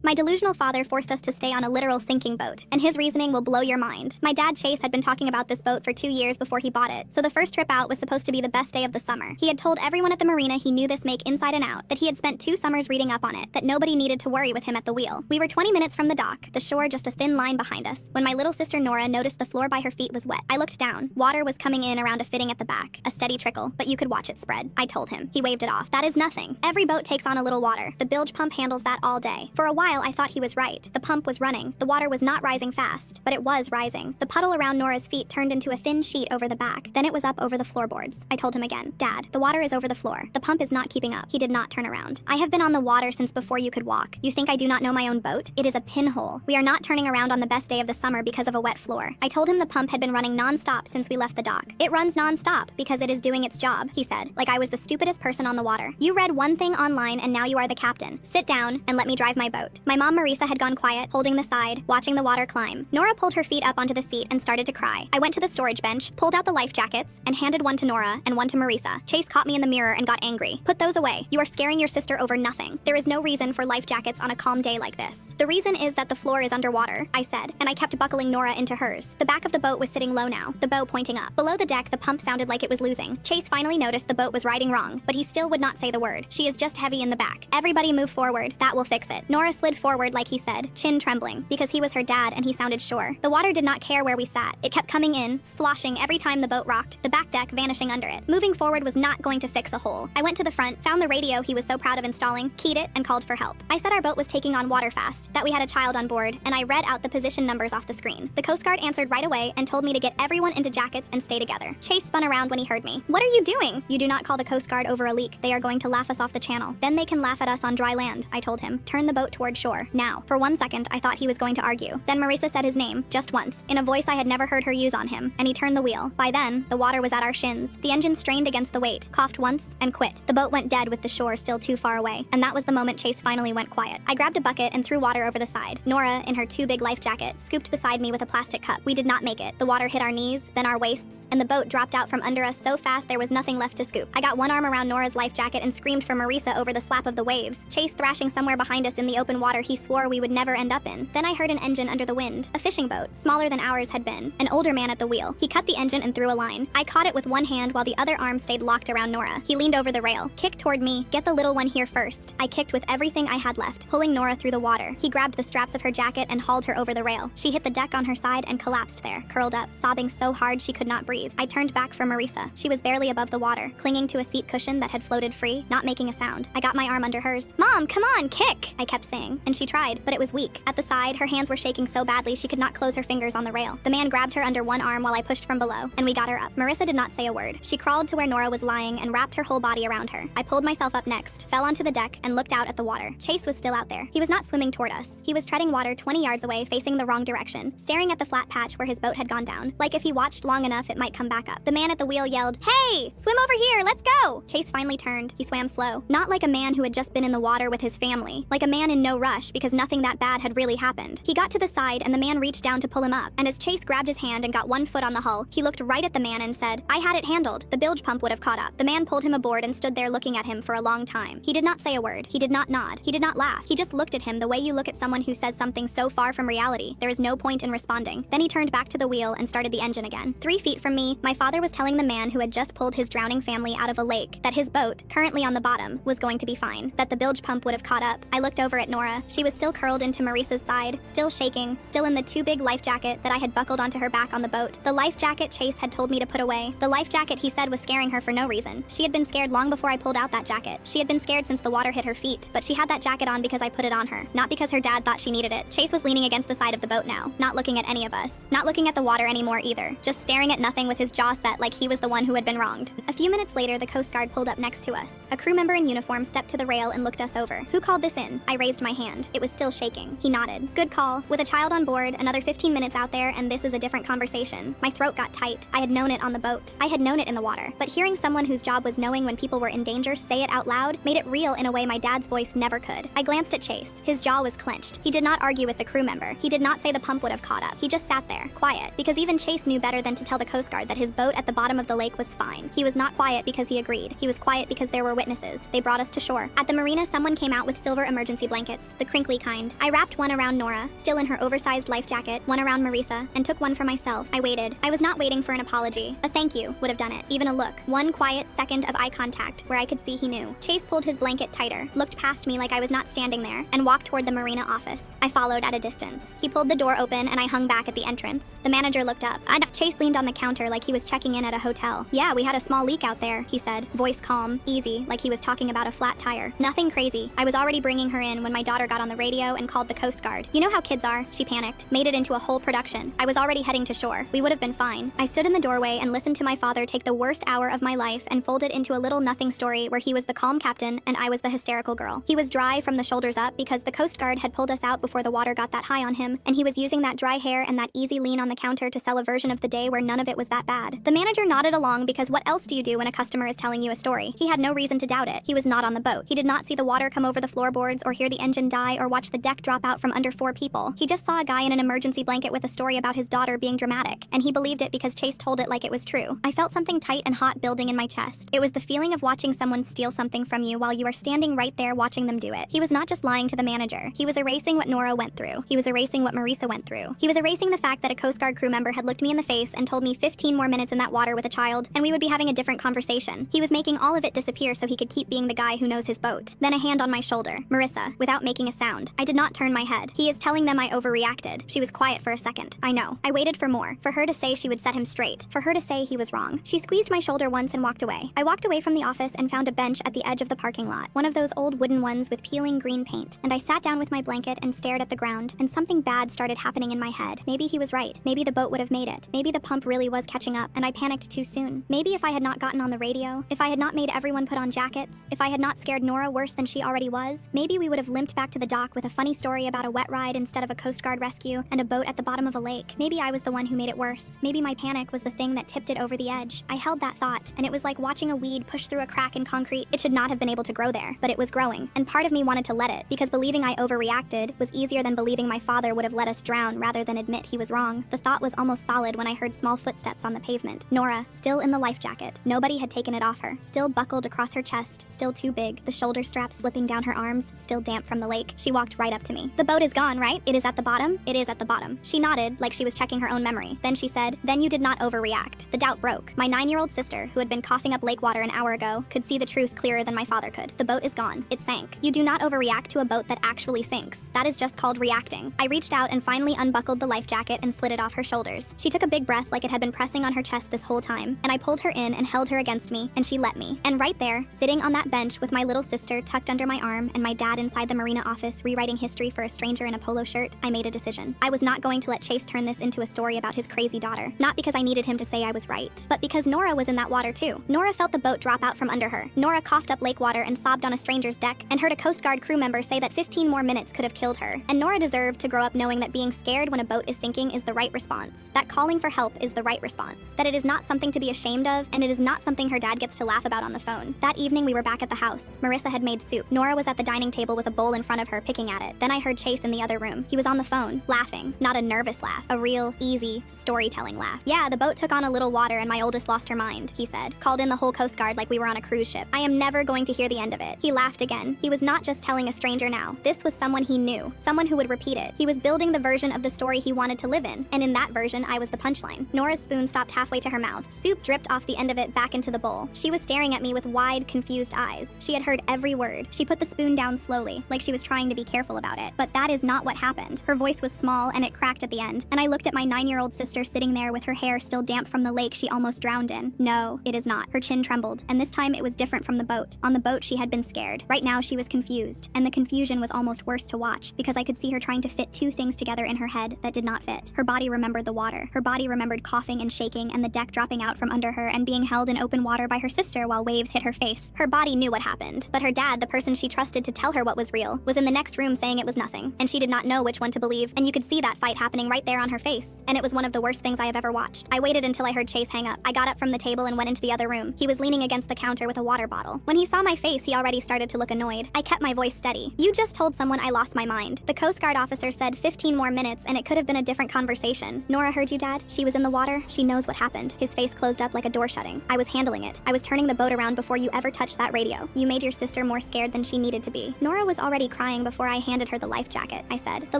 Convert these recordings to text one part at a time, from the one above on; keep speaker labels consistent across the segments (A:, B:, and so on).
A: My delusional father forced us to stay on a literal sinking boat, and his reasoning will blow your mind. My dad Chase had been talking about this boat for 2 years before he bought it, so the first trip out was supposed to be the best day of the summer. He had told everyone at the marina he knew this make inside and out, that he had spent 2 summers reading up on it, that nobody needed to worry with him at the wheel. We were 20 minutes from the dock, the shore just a thin line behind us, when my little sister Nora noticed the floor by her feet was wet. I looked down. Water was coming in around a fitting at the back, a steady trickle, but you could watch it spread. I told him. He waved it off. That is nothing. Every boat takes on a little water. The bilge pump handles that all day. For a while, I thought he was right. The pump was running. The water was not rising fast, but it was rising. The puddle around Nora's feet turned into a thin sheet over the back. Then it was up over the floorboards. I told him again. Dad, the water is over the floor. The pump is not keeping up. He did not turn around. I have been on the water since before you could walk. You think I do not know my own boat? It is a pinhole. We are not turning around on the best day of the summer because of a wet floor. I told him the pump had been running non-stop since we left the dock. It runs non-stop because it is doing its job, he said, like I was the stupidest person on the water. You read one thing online and now you are the captain. Sit down and let me drive my boat. My mom Marisa had gone quiet, holding the side, watching the water climb. Nora pulled her feet up onto the seat and started to cry. I went to the storage bench, pulled out the life jackets, and handed one to Nora and one to Marisa. Chase caught me in the mirror and got angry. Put those away. You are scaring your sister over nothing. There is no reason for life jackets on a calm day like this. The reason is that the floor is underwater, I said, and I kept buckling Nora into hers. The back of the boat was sitting low now, the bow pointing up. Below the deck, the pump sounded like it was losing. Chase finally noticed the boat was riding wrong, but he still would not say the word. She is just heavy in the back. Everybody move forward. That will fix it. Nora slid forward like he said, chin trembling, because he was her dad and he sounded sure. The water did not care where we sat. It kept coming in, sloshing every time the boat rocked, the back deck vanishing under it. Moving forward was not going to fix a hole. I went to the front, found the radio he was so proud of installing, keyed it, and called for help. I said our boat was taking on water fast, that we had a child on board, and I read out the position numbers off the screen. The Coast Guard answered right away and told me to get everyone into jackets and stay together. Chase spun around when he heard me. What are you doing? You do not call the Coast Guard over a leak. They are going to laugh us off the channel. Then they can laugh at us on dry land, I told him. Turn the boat toward shore. Now. For 1 second, I thought he was going to argue. Then Marisa said his name, just once, in a voice I had never heard her use on him, and he turned the wheel. By then, the water was at our shins. The engine strained against the weight, coughed once, and quit. The boat went dead with the shore still too far away, and that was the moment Chase finally went quiet. I grabbed a bucket and threw water over the side. Nora, in her too big life jacket, scooped beside me with a plastic cup. We did not make it. The water hit our knees, then our waists, and the boat dropped out from under us so fast there was nothing left to scoop. I got one arm around Nora's life jacket and screamed for Marisa over the slap of the waves. Chase thrashing somewhere behind us in the open water he swore we would never end up in. Then I heard an engine under the wind. A fishing boat, smaller than ours had been. An older man at the wheel. He cut the engine and threw a line. I caught it with one hand while the other arm stayed locked around Nora. He leaned over the rail. Kick toward me. Get the little one here first. I kicked with everything I had left, pulling Nora through the water. He grabbed the straps of her jacket and hauled her over the rail. She hit the deck on her side and collapsed there, curled up, sobbing so hard she could not breathe. I turned back for Marisa. She was barely above the water, clinging to a seat cushion that had floated free, not making a sound. I got my arm under hers. Mom, come on, kick! I kept saying, and she tried, but it was weak. At the side, her hands were shaking so badly she could not close her fingers on the rail. The man grabbed her under one arm while I pushed from below, and we got her up. Marisa did not say a word. She crawled to where Nora was lying and wrapped her whole body around her. I pulled myself up next, fell onto the deck, and looked out at the water. Chase was still out there. He was not swimming toward us. He was treading water 20 yards away, facing the wrong direction, staring at the flat patch where his boat had gone down, like if he watched long enough it might come back up. The man at the wheel yelled, "Hey! Swim over here! Let's go!" Chase finally turned. He swam slow. Not like a man who had just been in the water with his family. Like a man in no rush because nothing that bad had really happened. He got to the side and the man reached down to pull him up, and as Chase grabbed his hand and got one foot on the hull, he looked right at the man and said, "I had it handled." The bilge pump would have caught up. The man pulled him aboard and stood there looking at him for a long time. He did not say a word. He did not nod. He did not laugh. He just looked at him the way you look at someone who says something so far from reality. There is no point in responding. Then he turned back to the wheel and started the engine again. 3 feet from me, my father was telling the man who had just pulled his drowning family out of a lake that his boat, currently on the bottom, was going to be fine, that the bilge pump would have caught up. I looked over at Nora. She was still curled into Marisa's side, still shaking, still in the too big life jacket that I had buckled onto her back on the boat. The life jacket Chase had told me to put away. The life jacket he said was scaring her for no reason. She had been scared long before I pulled out that jacket. She had been scared since the water hit her feet, but she had that jacket on because I put it on her, not because her dad thought she needed it. Chase was leaning against the side of the boat now, not looking at any of us, not looking at the water anymore either, just staring at nothing with his jaw set like he was the one who had been wronged. A few minutes later, the Coast Guard pulled up next to us. A crew member in uniform stepped to the rail and looked us over. "Who called this in?" I raised my hand. It was still shaking. He nodded. "Good call. With a child on board, another 15 minutes out there, and this is a different conversation." My throat got tight. I had known it on the boat. I had known it in the water. But hearing someone whose job was knowing when people were in danger say it out loud made it real in a way my dad's voice never could. I glanced at Chase. His jaw was clenched. He did not argue with the crew member. He did not say the pump would have caught up. He just sat there, quiet, because even Chase knew better than to tell the Coast Guard that his boat at the bottom of the lake was fine. He was not quiet because he agreed. He was quiet because there were witnesses. They brought us to shore. At the marina, someone came out with silver emergency blankets. the crinkly kind. I wrapped one around Nora, still in her oversized life jacket, one around Marisa, and took one for myself. I waited. I was not waiting for an apology. A thank you would have done it. Even a look. One quiet second of eye contact where I could see he knew. Chase pulled his blanket tighter, looked past me like I was not standing there, and walked toward the marina office. I followed at a distance. He pulled the door open and I hung back at the entrance. The manager looked up. Chase leaned on the counter like he was checking in at a hotel. Yeah, we had a small leak out there, he said, voice calm, easy, like he was talking about a flat tire. Nothing crazy. I was already bringing her in when my daughter got on the radio and called the Coast Guard. You know how kids are. She panicked. Made it into a whole production. I was already heading to shore. We would have been fine. I stood in the doorway and listened to my father take the worst hour of my life and fold it into a little nothing story where he was the calm captain and I was the hysterical girl. He was dry from the shoulders up because the Coast Guard had pulled us out before the water got that high on him, and he was using that dry hair and that easy lean on the counter to sell a version of the day where none of it was that bad. The manager nodded along because what else do you do when a customer is telling you a story? He had no reason to doubt it. He was not on the boat. He did not see the water come over the floorboards or hear the engine die or watch the deck drop out from under 4 people. He just saw a guy in an emergency blanket with a story about his daughter being dramatic, and he believed it because Chase told it like it was true. I felt something tight and hot building in my chest. It was the feeling of watching someone steal something from you while you are standing right there watching them do it. He was not just lying to the manager. He was erasing what Nora went through. He was erasing what Marisa went through. He was erasing the fact that a Coast Guard crew member had looked me in the face and told me 15 more minutes in that water with a child, and we would be having a different conversation. He was making all of it disappear so he could keep being the guy who knows his boat. Then a hand on my shoulder. Marisa, without making a sound. I did not turn my head. He is telling them I overreacted. She was quiet for a second. I know. I waited for more. For her to say she would set him straight. For her to say he was wrong. She squeezed my shoulder once and walked away. I walked away from the office and found a bench at the edge of the parking lot. One of those old wooden ones with peeling green paint. And I sat down with my blanket and stared at the ground, and something bad started happening in my head. Maybe he was right. Maybe the boat would have made it. Maybe the pump really was catching up, and I panicked too soon. Maybe if I had not gotten on the radio, if I had not made everyone put on jackets, if I had not scared Nora worse than she already was, maybe we would have limped back to the dock with a funny story about a wet ride instead of a Coast Guard rescue and a boat at the bottom of a lake. Maybe I was the one who made it worse. Maybe my panic was the thing that tipped it over the edge. I held that thought, and it was like watching a weed push through a crack in concrete. It should not have been able to grow there, but it was growing, and part of me wanted to let it, because believing I overreacted was easier than believing my father would have let us drown rather than admit he was wrong. The thought was almost solid when I heard small footsteps on the pavement. Nora, still in the life jacket. Nobody had taken it off her. Still buckled across her chest, still too big, the shoulder straps slipping down her arms, still damp from the lake. She walked right up to me. The boat is gone, right? It is at the bottom? It is at the bottom. She nodded, like she was checking her own memory. Then she said, then you did not overreact. The doubt broke. My 9-year-old sister, who had been coughing up lake water an hour ago, could see the truth clearer than my father could. The boat is gone. It sank. You do not overreact to a boat that actually sinks. That is just called reacting. I reached out and finally unbuckled the life jacket and slid it off her shoulders. She took a big breath like it had been pressing on her chest this whole time, and I pulled her in and held her against me, and she let me. And right there, sitting on that bench with my little sister tucked under my arm and my dad inside the marina office rewriting history for a stranger in a polo shirt, I made a decision. I was not going to let Chase turn this into a story about his crazy daughter. Not because I needed him to say I was right, but because Nora was in that water too. Nora felt the boat drop out from under her. Nora coughed up lake water and sobbed on a stranger's deck and heard a Coast Guard crew member say that 15 more minutes could have killed her. And Nora deserved to grow up knowing that being scared when a boat is sinking is the right response. That calling for help is the right response. That it is not something to be ashamed of, and it is not something her dad gets to laugh about on the phone. That evening we were back at the house. Marisa had made soup. Nora was at the dining table with a bowl in front of her, picking at it. Then I heard Chase in the other room. He was on the phone, laughing. Not a nervous laugh. A real, easy, storytelling laugh. Yeah, the boat took on a little water and my oldest lost her mind, he said. Called in the whole Coast Guard like we were on a cruise ship. I am never going to hear the end of it. He laughed again. He was not just telling a stranger now. This was someone he knew. Someone who would repeat it. He was building the version of the story he wanted to live in. And in that version, I was the punchline. Nora's spoon stopped halfway to her mouth. Soup dripped off the end of it back into the bowl. She was staring at me with wide, confused eyes. She had heard every word. She put the spoon down slowly, like she was trying to be careful about it. But that is not what happened. Her voice was small and it cracked at the end. And I looked at my 9-year-old sister sitting there with her hair still damp from the lake she almost drowned in. No, it is not. Her chin trembled. And this time it was different from the boat. On the boat she had been scared. Right now she was confused. And the confusion was almost worse to watch because I could see her trying to fit two things together in her head that did not fit. Her body remembered the water. Her body remembered coughing and shaking and the deck dropping out from under her and being held in open water by her sister while waves hit her face. Her body knew what happened. But her dad, the person she trusted to tell her what was real, was in the next room saying it was nothing. And she did not know which one to believe. And you could see that fight happening right there on her face. And it was one of the worst things I have ever watched. I waited until I heard Chase hang up. I got up from the table and went into the other room. He was leaning against the counter with a water bottle. When he saw my face, he already started to look annoyed. I kept my voice steady. You just told someone I lost my mind. The Coast Guard officer said 15 more minutes and it could have been a different conversation. Nora heard you, Dad. She was in the water. She knows what happened. His face closed up like a door shutting. I was handling it. I was turning the boat around before you ever touched that radio. You made your sister more scared than she needed to be. Nora was already crying before I handed her the life jacket, I said. The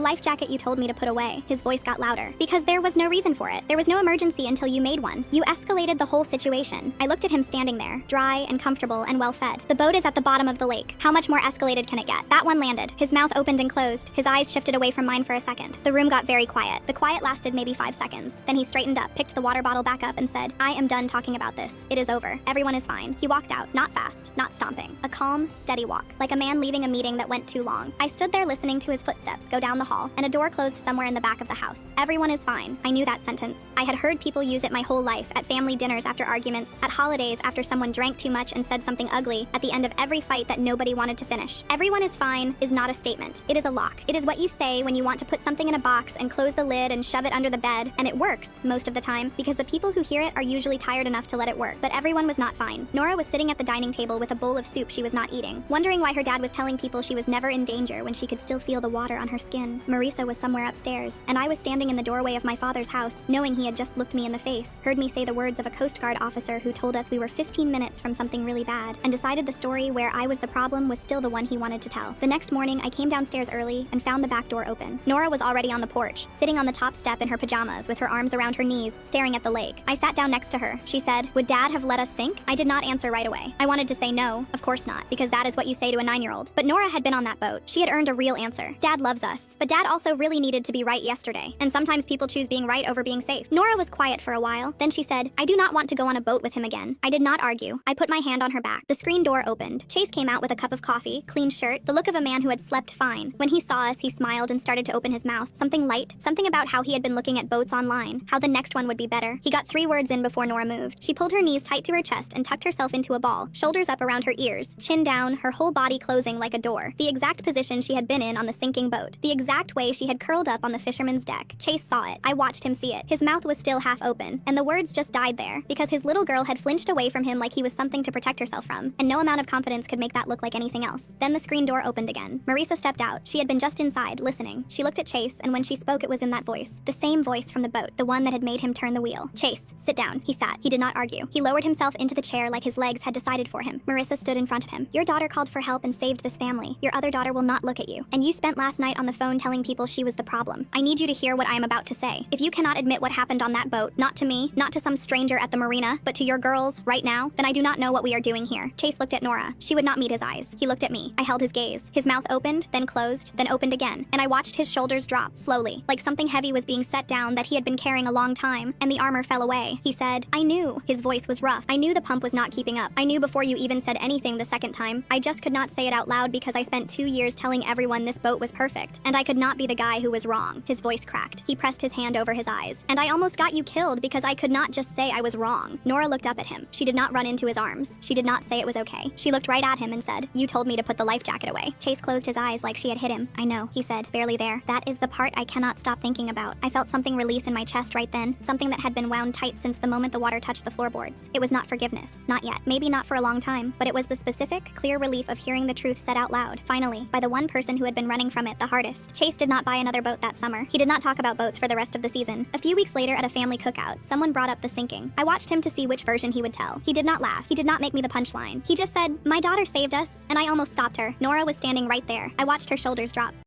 A: life jacket you told me to put away. His voice got louder. Because there was no reason for it. There was no emergency until you made one. You escalated the whole situation. I looked at him standing there, dry and comfortable and well-fed. The boat is at the bottom of the lake. How much more escalated can it get? That one landed. His mouth opened and closed. His eyes shifted away from mine for a second. The room got very quiet. The quiet lasted maybe 5 seconds. Then he straightened up, picked the water bottle back up and said, I am done talking about this. It is over. Everyone is fine. He walked out, not fast, not stomping. A calm, steady walk, like a man leaving a meeting that went too long. I stood there listening to his footsteps go down the hall, and a door closed somewhere in the back of the house. Everyone is fine. I knew that sentence. I had heard people use it my whole life, at family dinners after arguments, at holidays after someone drank too much and said something ugly, at the end of every fight that nobody wanted to finish. Everyone is fine is not a statement. It is a lock. It is what you say when you want to put something in a box and close the lid and shove it under the bed, and it works most of the time because the people who hear it are usually tired enough to let it work. But everyone was not fine. Nora was sitting at the dining table with a bowl of soup she was not eating, wondering why her dad was telling people she was never in danger when she could still feel the water on her skin. Marisa was somewhere upstairs, and I was standing in the doorway of my father's house, knowing he had just looked me in the face, heard me say the words of a Coast Guard officer who told us we were 15 minutes from something really bad, and decided the story where I was the problem was still the one he wanted to tell. The next morning, I came downstairs early and found the back door open. Nora was already on the porch, sitting on the top step in her pajamas with her arms around her knees, staring at the lake. I sat down next to her. She said, would Dad have let us sink? I did not answer right away. I wanted to say no, of course not, because that is what you say to a 9-year-old. But Nora had been on that boat. She had earned a real answer. Dad loves us. But Dad also really needed to be right yesterday. And sometimes people choose being right over being safe. Nora was quiet for a while. Then she said, I do not want to go on a boat with him again. I did not argue. I put my hand on her back. The screen door opened. Chase came out with a cup of coffee, clean shirt, the look of a man who had slept fine. When he saw us, he smiled and started to open his mouth. Something light, something about how he had been looking at boats online, how the next one would be better. He got 3 words in before Nora moved. She pulled her knees tight to her chest and tucked herself into a ball, shoulders up around her ears, chin down, her whole body closing like a door. The exact position she had been in on the sinking boat. The exact way she had curled up on the fisherman's deck. Chase saw it. I watched him see it. His mouth was still half open, and the words just died there, because his little girl had flinched away from him like he was something to protect herself from, and no amount of confidence could make that look like anything else. Then the screen door opened again. Marisa stepped out. She had been just inside, listening. She looked at Chase, and when she spoke it was in that voice. The same voice from the boat, the one that had made him turn the wheel. Chase, sit down. He sat. He did not argue. He lowered himself into the chair like his legs had decided for him. Marisa stood in front of him. Your daughter called for help and saved this family. Your other daughter will not look at you. And you spent last night on the phone telling people she was the problem. I need you to hear what I am about to say. If you cannot admit what happened on that boat, not to me, not to some stranger at the marina, but to your girls right now, then I do not know what we are doing here. Chase looked at Nora. She would not meet his eyes. He looked at me. I held his gaze. His mouth opened, then closed, then opened again, and I watched his shoulders drop slowly, like something heavy was being set down that he had been carrying a long time, and the armor fell away. He said, I knew. His voice was rough. I knew the pump was not keeping up. I knew before you even said anything the second time. I just could not say it out loud because I spent 2 years telling everyone this boat was perfect, and I could not be the guy who was wrong. His voice cracked. He pressed his hand over his eyes. And I almost got you killed because I could not just say I was wrong. Nora looked up at him. She did not run into his arms. She did not say it was okay. She looked right at him and said, you told me to put the life jacket away. Chase closed his eyes like she had hit him. I know, he said, barely there. That is the part I cannot stop thinking about. I felt something release in my chest right then, something that had been wound tight since the moment the water touched the floorboards. It was not forgiveness. Not yet. Maybe not for a long time, but it was the specific, clear relief of hearing the truth said out loud, finally, by the one person who had been running from it the hardest. Chase did not buy another boat that summer. He did not talk about boats for the rest of the season. A few weeks later at a family cookout, someone brought up the sinking. I watched him to see which version he would tell. He did not laugh. He did not make me the punchline. He just said, my daughter saved us, and I almost stopped her. Nora was standing right there. I watched her shoulders drop.